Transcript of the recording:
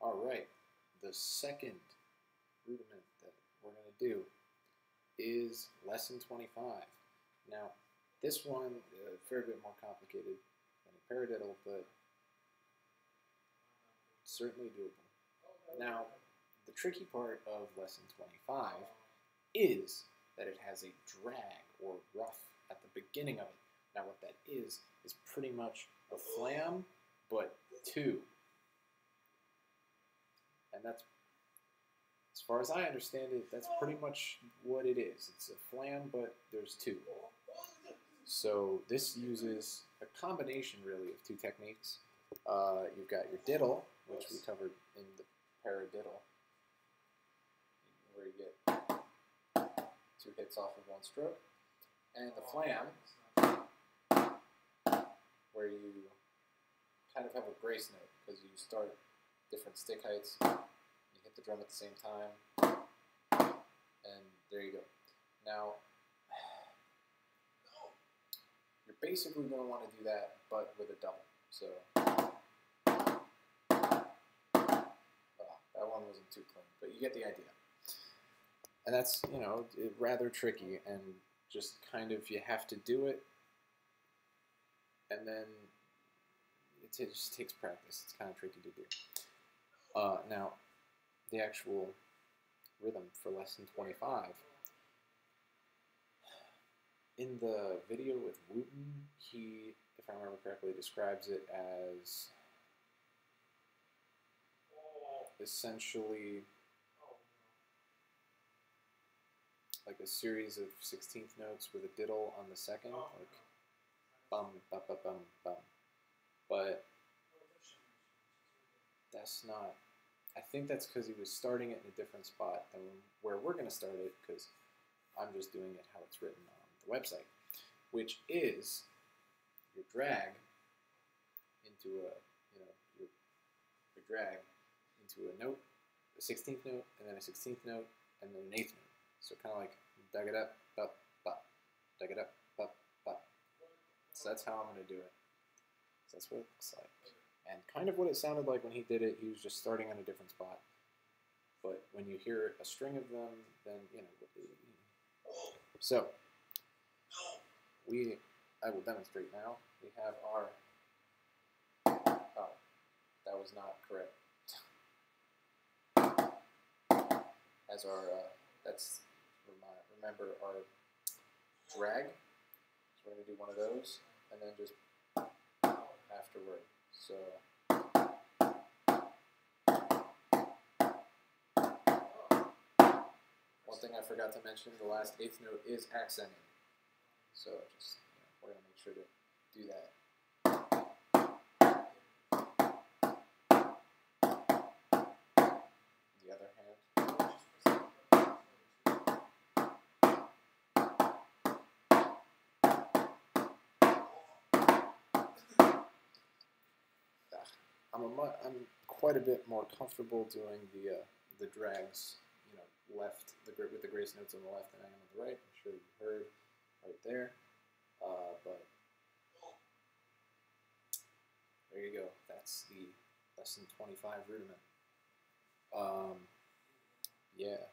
All right, the second rudiment that we're going to do is lesson 25. Now, this one a fair bit more complicated than a paradiddle, but certainly doable. Now, the tricky part of lesson 25 is that it has a drag or rough at the beginning of it. Now, what that is pretty much a flam, but two. And that's, as far as I understand it, that's pretty much what it is. It's a flam, but there's two. So this uses a combination, really, of two techniques. You've got your diddle, which we covered in the paradiddle, where you get 2 hits off of 1 stroke, and the flam, where you kind of have a grace note, because you start different stick heights, you hit the drum at the same time, and there you go. Now, you're basically going to want to do that, but with a double. So, that one wasn't too clean, but you get the idea. And that's, you know, rather tricky, and just kind of, you have to do it, and then it just takes practice. It's kind of tricky to do. Now, the actual rhythm for lesson 25, in the video with Wooten, he, if I remember correctly, describes it as essentially like a series of 16th notes with a diddle on the second, like bum, bum, bum, bum, bum. But that's not, I think that's because he was starting it in a different spot than where we're going to start it, because I'm just doing it how it's written on the website, which is your drag into a, you know, your drag into a note, a 16th note, and then a 16th note, and then an 8th note. So kind of like dug it up, bop, bop, dug it up, bop, bop. So that's how I'm going to do it. So that's what it looks like. And kind of what it sounded like when he did it, he was just starting on a different spot. But when you hear a string of them, then, you know. So, I will demonstrate now. We have our, oh, that was not correct. As our, that's, remember our drag. So we're going to do one of those, and then just afterward. So, one thing I forgot to mention, the last 8th note is accented. So just, you know, we're going to make sure to do that. The other hand. I'm quite a bit more comfortable doing the drags, you know, left with the grace notes on the left than I am on the right. I'm sure you heard right there, but there you go. That's the lesson 25 rudiment. Yeah.